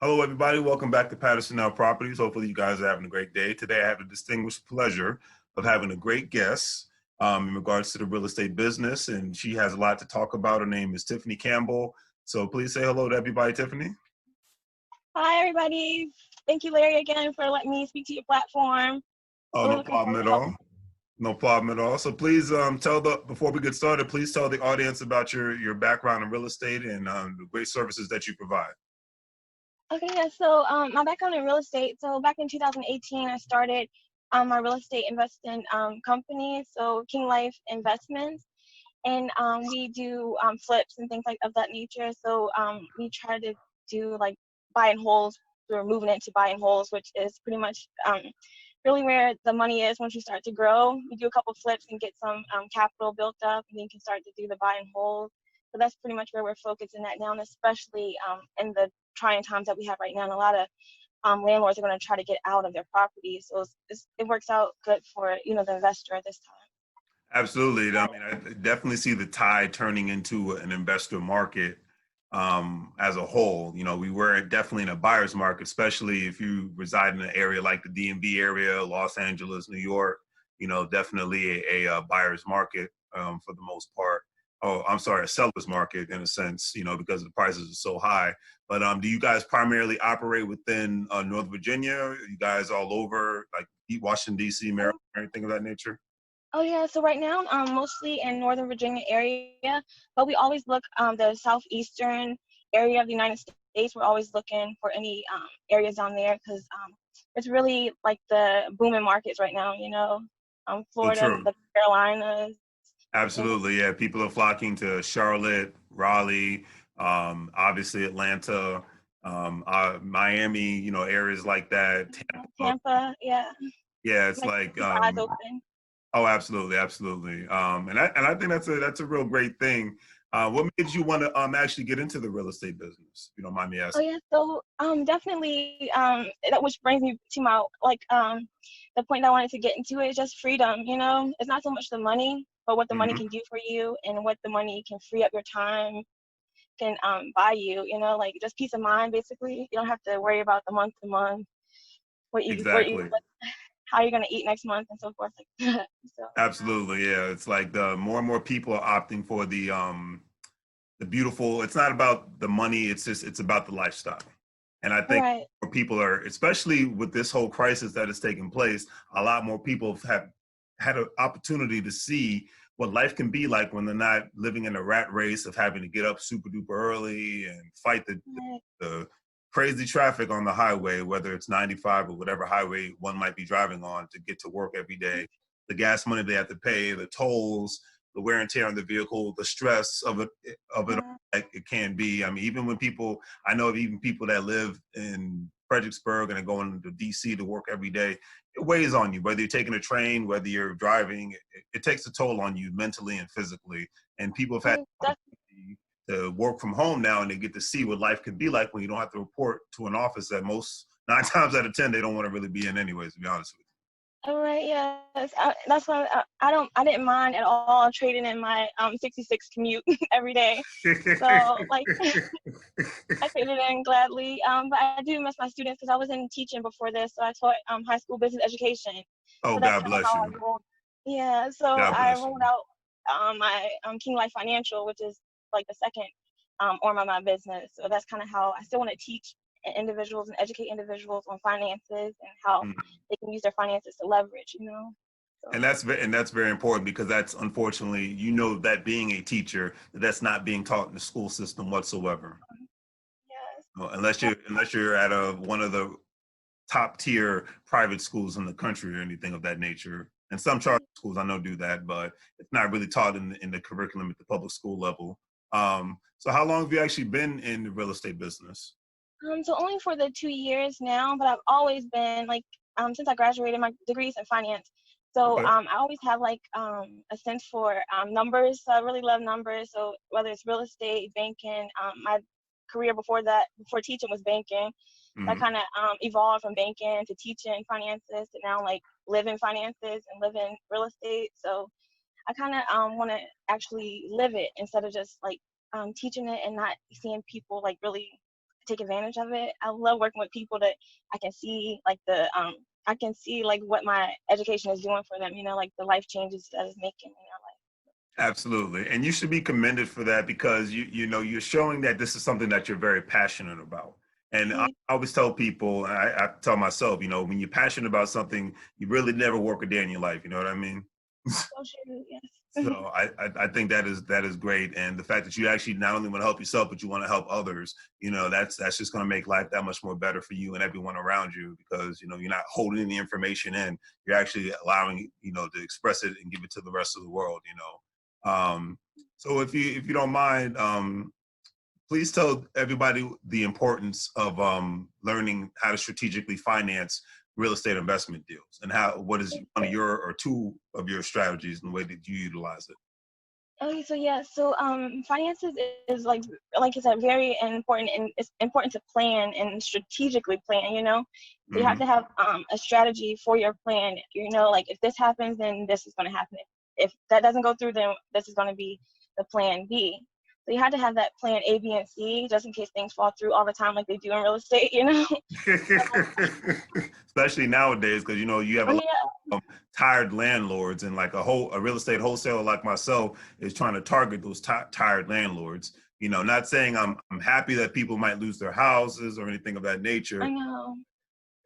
Hello, everybody. Welcome back to Patterson Now Properties. Hopefully, you guys are having a great day. Today, I have the distinguished pleasure of having a great guest in regards to the real estate business, and she has a lot to talk about. Her name is Tiffany Campbell. So please say hello to everybody, Tiffany. Hi, everybody. Thank you, Larry, again for letting me speak to your platform. Oh, Really no looking problem forward at to helping. all. No problem at all. So please before we get started, please tell the audience about your background in real estate and the great services that you provide. Okay, yeah, so my background in real estate. So back in 2018, I started my real estate investing company, so King Life Investments. And we do flips and things like of that nature. So we try to do like buy and holds. We're moving into buy and holds, which is pretty much really where the money is once you start to grow. You do a couple flips and get some capital built up, and then you can start to do the buy and hold. So that's pretty much where we're focusing at now, and especially in the trying times that we have right now. And a lot of landlords are going to try to get out of their properties. So it works out good for the investor at this time. Absolutely. I mean, I definitely see the tide turning into an investor market as a whole. You know, we were definitely in a buyer's market, especially if you reside in an area like the DMV area, Los Angeles, New York. You know, definitely a buyer's market for the most part. Oh, I'm sorry, a seller's market in a sense, you know, because the prices are so high. But do you guys primarily operate within North Virginia? Are you guys all over, like Washington, D.C., Maryland, or anything of that nature? Oh yeah, so right now mostly in Northern Virginia area, but we always look the southeastern area of the United States. We're always looking for any areas down there because it's really like the booming markets right now. So Florida, true. the Carolinas. Yeah. Absolutely. Yeah. People are flocking to Charlotte, Raleigh, obviously Atlanta, Miami, you know, areas like that. Tampa. Tampa, yeah. Yeah. It's Like like, keep our eyes open. oh, absolutely. Absolutely. And I think that's a real great thing. What made you want to actually get into the real estate business? If you don't mind me Oh asking. yeah, so definitely that which brings me to my the point I wanted to get into is just freedom, It's not so much the money, but what the money Hmm. can do for you and what the money can free up your time, can buy you, like just peace of mind basically. You don't have to worry about the month to month, Exactly. how you're gonna eat next month and so forth like that. So Absolutely. Yeah. It's like the more and more people are opting for the beautiful. It's not about the money. It's about the lifestyle. And I think right. more people are, especially with this whole crisis that is taking place, a lot more people have had an opportunity to see what life can be like when they're not living in a rat race of having to get up super duper early and fight Right. the crazy traffic on the highway, whether it's 95 or whatever highway one might be driving on to get to work every day. The gas money they have to pay, the tolls, the wear and tear on the vehicle, the stress of it Yeah. like it can be. I mean, even when people, I know of even people that live in Fredericksburg and are going to DC to work every day, it weighs on you, whether you're taking a train, whether you're driving, it takes a toll on you mentally and physically. And people have had the That's opportunity to work from home now and they get to see what life can be like when you don't have to report to an office that most 9 times out of 10, they don't want to really be in anyways, to be honest with all right, yes. That's why I didn't mind at all trading in my 66 commute every day. So like I traded in gladly. But I do miss my students because I was in teaching before this. So I taught high school business education. Oh, So that's God kind of bless how you. I rolled. Yeah. So God I bless rolled you. out my King Life Financial, which is like the second arm of my business. So that's kind of how I still want to teach individuals and educate individuals on finances and how Mm. they can use their finances to leverage. So. And that's very important because that's unfortunately, you know, that being a teacher, that's not being taught in the school system whatsoever. Yes. Well, unless you're at one of the top tier private schools in the country or anything of that nature. And some charter schools I know do that, but it's not really taught in the curriculum at the public school level. So how long have you actually been in the real estate business? So only for the 2 years now, but I've always been like, since I graduated, my degrees in finance. So Okay. I always have like a sense for numbers. So I really love numbers. So whether it's real estate, banking, my career before that, before teaching was banking. So I Hmm. kind of evolved from banking to teaching finances to now like live in finances and live in real estate. So I kind of want to actually live it instead of just like teaching it and not seeing people like really take advantage of it. I love working with people that I can see like I can see like what my education is doing for them, like the life changes that it's making in their life. Absolutely. And you should be commended for that because you're showing that this is something that you're very passionate about. And I Mm, always tell people, and I tell myself, when you're passionate about something, you really never work a day in your life. You know what I mean? so true, yes. So I think that is great, and the fact that you actually not only want to help yourself but you want to help others, that's just going to make life that much more better for you and everyone around you because you're not holding the information in, you're actually allowing to express it and give it to the rest of the world. So if you don't mind, please tell everybody the importance of learning how to strategically finance real estate investment deals and what is one of your or two of your strategies and the way that you utilize it. Okay, so yeah, so finances is like I said, very important, and it's important to plan and strategically plan. So you have Hmm. to have a strategy for your plan. Like if this happens, then this is going to happen. If that doesn't go through, then this is going to be the plan B. So you have to have that plan A, B, and C just in case things fall through all the time, like they do in real estate. Especially nowadays, because you have a Oh lot yeah, of tired landlords, and like a real estate wholesaler like myself is trying to target those tired landlords. Not saying I'm happy that people might lose their houses or anything of that I nature. know.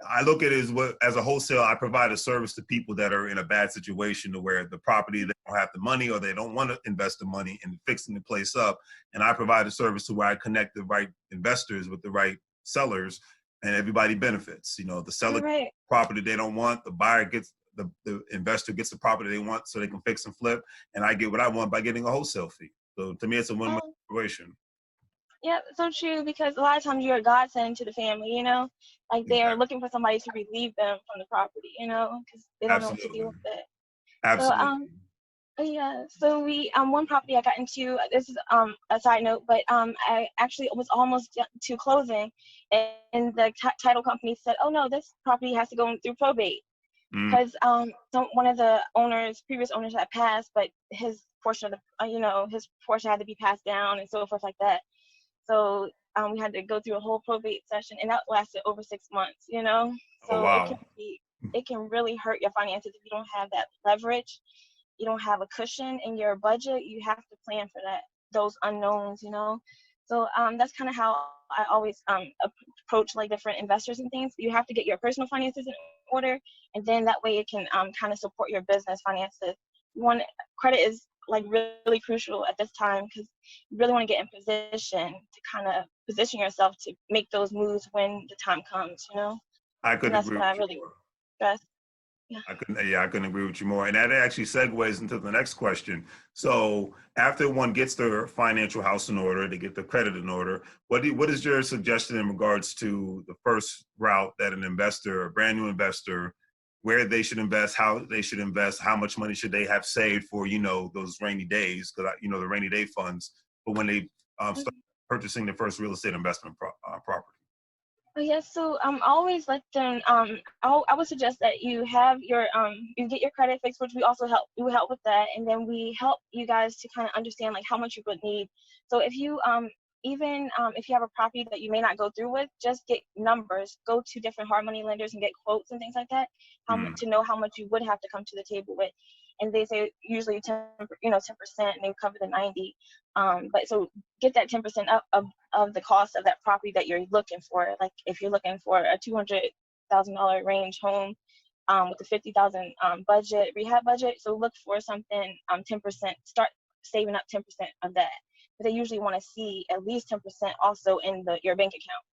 I look at it as a wholesaler, I provide a service to people that are in a bad situation to where the property, they don't have the money or they don't want to invest the money in fixing the place up. And I provide a service to where I connect the right investors with the right sellers and everybody benefits. The seller You're gets right. the property they don't want, the buyer gets the investor gets the property they want so they can fix and flip. And I get what I want by getting a wholesale fee. So to me, it's a win-win Um, situation. Yeah, so true because a lot of times you're a godsend to the family, like they are Exactly. looking for somebody to relieve them from the property, because they don't know what to do Absolutely. with it. So Absolutely. yeah, so we one property I got into, this is a side note, but I actually was almost to closing, and the title company said, "Oh no, this property has to go through probate." Mm. Because one of the previous owners had passed, but his portion of the his portion had to be passed down and so forth like that. So we had to go through a whole probate session, and that lasted over 6 months. Oh, So wow. it can really hurt your finances if you don't have that leverage. You don't have a cushion in your budget. You have to plan for those unknowns. So that's kind of how I always approach like different investors and things. You have to get your personal finances in order, and then that way it can kind of support your business finances. Credit is like really crucial at this time because you really want to get in position to kind of position yourself to make those moves when the time comes. I And couldn't that's agree what I with you really more. stress. Yeah. I couldn't agree with you more. And that actually segues into the next question. So after one gets their financial house in order, they get their credit in order, what is your suggestion in regards to the first route that an investor, a brand new investor, where they should invest, how they should invest, how much money should they have saved for, those rainy days, because, the rainy day funds, but when they start purchasing their first real estate investment property? Oh, yes, so I always let them. I would suggest that you have you get your credit fixed, which we help with that, and then we help you guys to kind of understand like how much you would need. So if you even if you have a property that you may not go through with, just get numbers. Go to different hard money lenders and get quotes and things like that. Mm. To know how much you would have to come to the table with, and they say usually 10%, and they cover the 90. But so get that 10% up of the cost of that property that you're looking for. Like if you're looking for a $200,000 range home with a 50,000 rehab budget, so look for something 10%. Start saving up 10% of that. But they usually want to see at least 10% also in your bank account.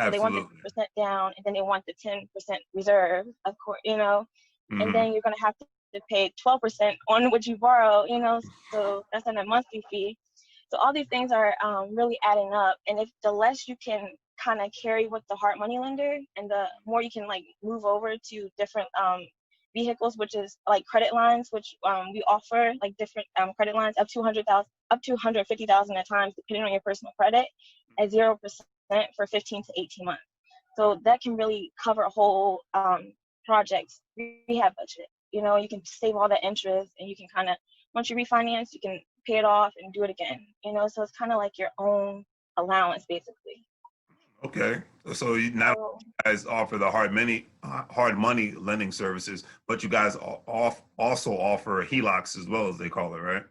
So they want the Absolutely. 10% down, and then they want the 10% reserve, of course. And Hmm. then you're gonna have to pay 12% on what you borrow. So that's on a monthly fee. So all these things are really adding up, and if the less you can kind of carry with the hard money lender, and the more you can like move over to different vehicles, which is like credit lines, which we offer like different credit lines up to 150,000 at times, depending on your personal credit, at 0% for 15 to 18 months. So that can really cover a whole project's rehab budget. You can save all that interest, and you can kind of once you refinance, you can pay it off and do it again. So it's kind of like your own allowance, basically. Okay. So you not So, only guys offer the hard money lending services, but you guys also offer HELOCs as well, as they call it, right?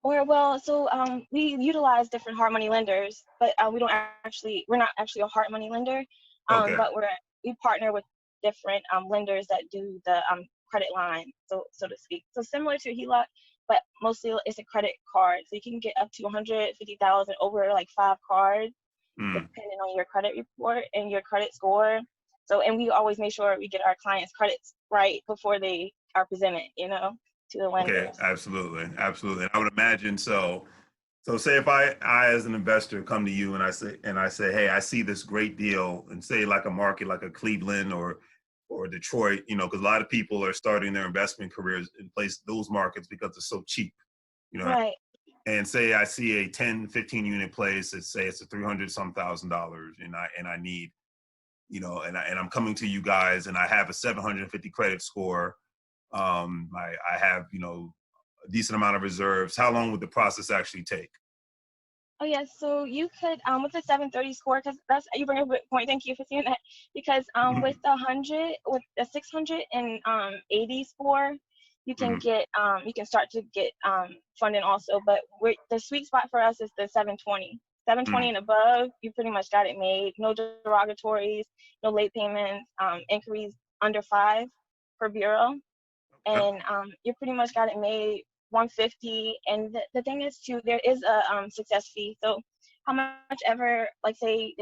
we utilize different hard money lenders, but we're not actually a hard money lender, Okay. but we partner with different lenders that do the credit line, so to speak. So similar to HELOC, but mostly it's a credit card. So you can get up to 150,000 over like 5 cards, Mm. depending on your credit report and your credit score. So, and we always make sure we get our clients' credits right before they are presented, to the Okay. lenders. Absolutely. Absolutely. And I would imagine so. So say if I as an investor come to you and I say, hey, I see this great deal, and say like a market like a Cleveland or Detroit, because a lot of people are starting their investment careers in those markets because they're so cheap, you know. Right. And say I see a 10, 15 unit place that say it's a 300 some $1,000, and I need, and I'm coming to you guys and I have a 750 credit score. I have, a decent amount of reserves. How long would the process actually take? Oh yes, so you could with the 730 score, because that's you bring up a good point. Thank you for saying that. Because with the 100, with the 680 score, Mhm. you can start to get funding also. But the sweet spot for us is the 720. 720 Mhm. and above, you pretty much got it made. No derogatories, no late payments, inquiries under 5 per bureau, Okay. and you pretty much got it made 150. And the thing is too, there is a success fee. So how much ever, like say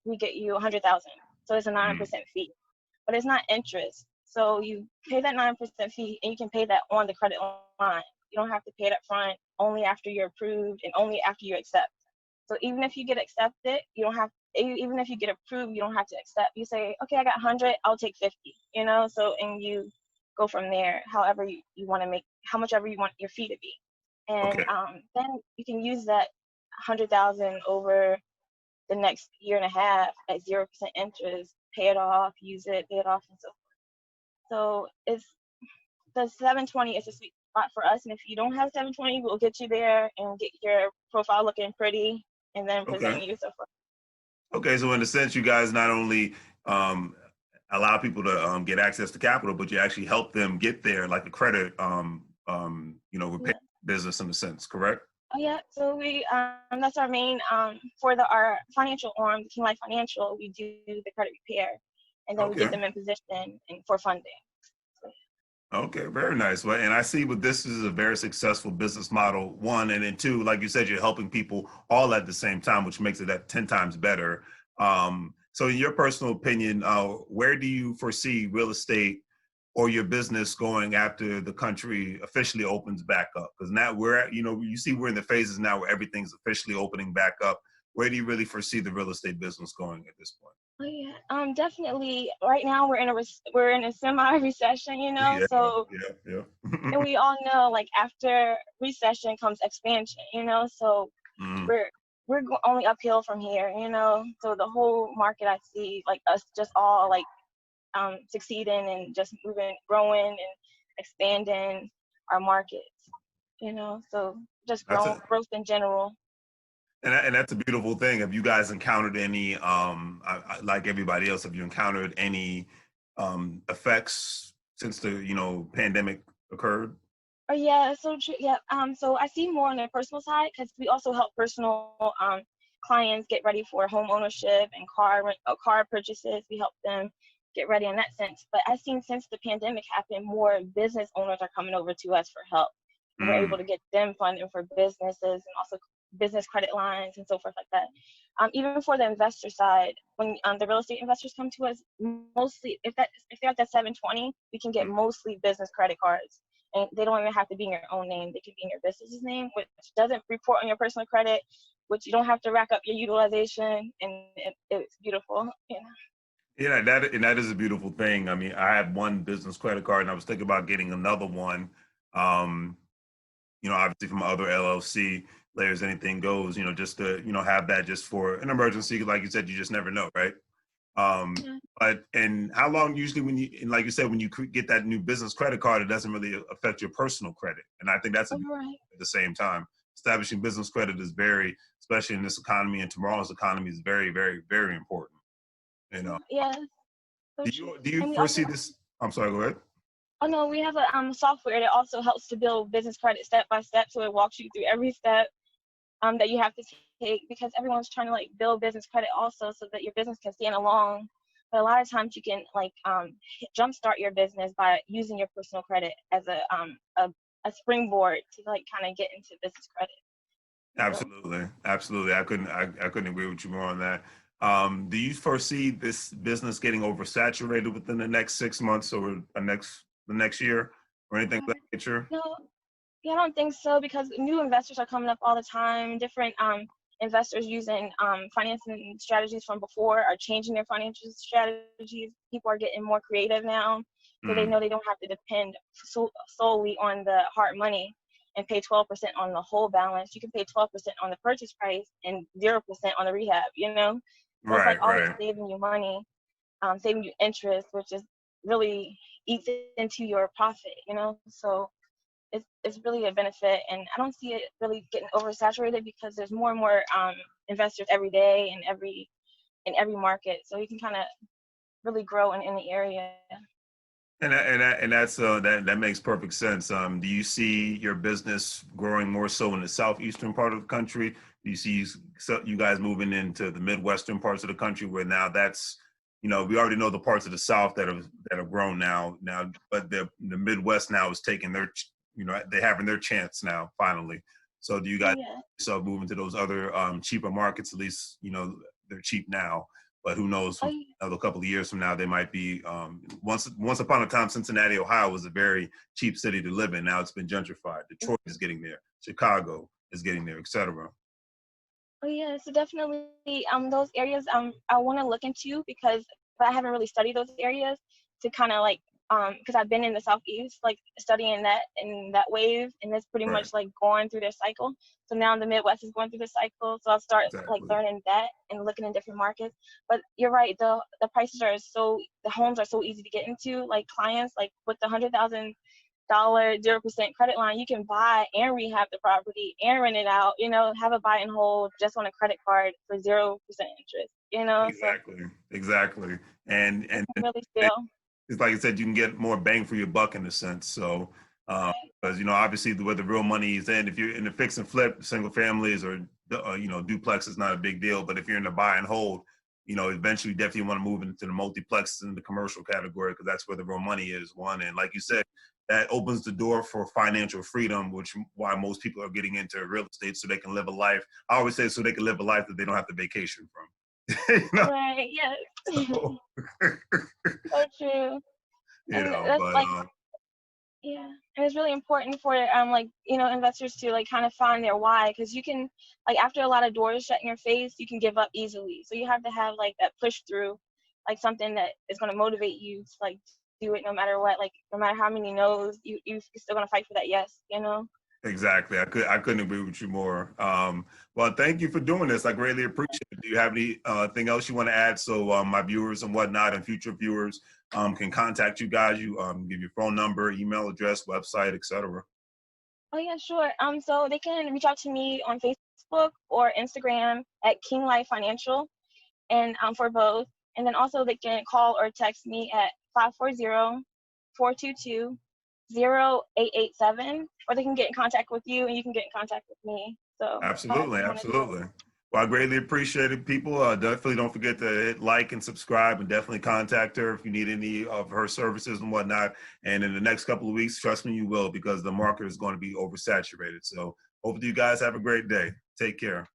we get you 100,000, so it's a nine Mhm. percent fee, but it's not interest. So you pay that 9% fee, and you can pay that on the credit line. You don't have to pay it up front, only after you're approved and only after you accept. So even if you get accepted, you don't have, even if you get approved, you don't have to accept. You say, okay, I got 100, I'll take 50, so, and you go from there, however you want to make, how much ever you want your fee to be. And Okay. then you can use that 100,000 over the next year and a half at 0% interest, pay it off, use it, pay it off, and so forth. So it's the 720 is a sweet spot for us. And if you don't have 720, we'll get you there and get your profile looking pretty and then present Okay. you so forth. Okay. So in a sense, you guys not only um, allow people to get access to capital, but you actually help them get there, like a credit, repair Yeah. business in a sense. Correct? Oh yeah. So that's our main for our financial arm, King Life Financial. We do the credit repair, and then we get Okay. them in position and for funding. So, Okay, very nice. Well, and I see what this is a very successful business model, one, and then two, like you said, you're helping people all at the same time, which makes it that 10 times better. So in your personal opinion, where do you foresee real estate or your business going after the country officially opens back up? Because now you see we're in the phases now where everything's officially opening back up. Where do you really foresee the real estate business going at this point? oh yeah. Definitely. Right now we're in a semi recession. Yeah, So, yeah, yeah. and we all know, like, after recession comes expansion. So Mm, we're only uphill from here. So the whole market, I see like us just all like succeeding and just moving, growing and expanding our markets. So just that's a growth in general. And that's a beautiful thing. Have you guys encountered any, like everybody else, have you encountered any effects since the pandemic occurred? Oh yeah, so true. Yeah. So I see more on the personal side, because we also help personal clients get ready for home ownership and car purchases. We help them get ready in that sense. But I've seen since the pandemic happened, more business owners are coming over to us for help, and we're able Mm, to get them funding for businesses and also business credit lines and so forth like that. Even for the investor side, when the real estate investors come to us, mostly if they're at that 720, we can get mm. mostly business credit cards, and they don't even have to be in your own name. They can be in your business's name, which doesn't report on your personal credit, which you don't have to rack up your utilization, and it's beautiful. Yeah, that is a beautiful thing. I mean, I had one business credit card, and I was thinking about getting another one. Um, obviously from other LLC layers, anything goes. Just to have that just for an emergency, like you said, you just never know, right? Um, Yeah. but and how long usually and like you said, when you get that new business credit card, it doesn't really affect your personal credit, and I think that's a All right. at the same time. Establishing business credit is very, especially in this economy and tomorrow's economy, is very, very, very important. You know, Yes, so do true. you And we also, foresee this? I'm sorry. Go ahead. oh no, we have a software that also helps to build business credit step by step. So it walks you through every step that you have to take, because everyone's trying to like build business credit also so that your business can stand alone. But a lot of times you can like jumpstart your business by using your personal credit as a springboard to like kind of get into business credit. So Absolutely, absolutely. I couldn't agree with you more on that. Do you foresee this business getting oversaturated within the next 6 months or the next year or anything of that nature? no, yeah, I don't think so, because new investors are coming up all the time. Different investors using financing strategies from before are changing their financial strategies. People are getting more creative now, so they Mm, know they don't have to depend solely on the hard money and pay 12% on the whole balance. You can pay 12% on the purchase price and 0% on the rehab. So it's like right, always right. saving you money, saving you interest, which is really eats into your profit. So it's really a benefit, and I don't see it really getting oversaturated because there's more and more investors every day in every market, so you can kind of really grow in the area. And that makes perfect sense. Do you see your business growing more so in the southeastern part of the country? Do you see you guys moving into the midwestern parts of the country where now that's, we already know the parts of the south that have grown now, but the Midwest now is taking their, they're having their chance now finally. So do you Oh guys yeah. so moving to those other cheaper markets? At least they're cheap now, but who knows? Oh yeah. Another couple of years from now, they might be. Once upon a time, Cincinnati, Ohio, was a very cheap city to live in. Now it's been gentrified. Detroit is getting there. Chicago is getting there, etc. Oh yeah, so definitely those areas I want to look into, because but I haven't really studied those areas to kind of like because I've been in the southeast like studying that and that wave, and it's pretty Right. much like going through their cycle. So now the Midwest is going through the cycle, so I'll start like Exactly. learning that and looking in different markets. But you're right, the prices are the homes are so easy to get into. Like clients like with the $100,000 0% credit line, you can buy and rehab the property and rent it out, have a buy and hold just on a credit card for 0% interest. So Exactly. Exactly. And it and can really still. it's like I said, you can get more bang for your buck in a sense. So, Right. because obviously where the real money is in, if you're in the fix and flip, single families or duplex is not a big deal. But if you're in the buy and hold, eventually you definitely want to move into the multiplexes in the commercial category because that's where the real money is. One, and like you said, that opens the door for financial freedom, which why most people are getting into real estate so they can live a life. I always say so they can live a life that they don't have to vacation from. you know, Right. Yes. so, So true. And that's but like, yeah, and it's really important for like investors to like kind of find their why, because you can like after a lot of doors shut in your face, you can give up easily. So you have to have like that push through, like something that is going to motivate you to like do it no matter what, like no matter how many no's, you're still going to fight for that yes. exactly. I couldn't agree with you more. Well, thank you for doing this. I greatly appreciate it. Do you have any thing else you want to add so my viewers and whatnot and future viewers can contact you guys? You give your phone number, email address, website, etc. Oh yeah, sure. So they can reach out to me on Facebook or Instagram at King Life Financial, and for both. And then also they can call or text me at 540-422-0887, or they can get in contact with you and you can get in contact with me. So however Absolutely, you want to do it. absolutely. Well, I greatly appreciate it, people. Definitely don't forget to hit like and subscribe, and definitely contact her if you need any of her services and whatnot. And in the next couple of weeks, trust me, you will, because the market is going to be oversaturated. So, hopefully, you guys have a great day. Take care.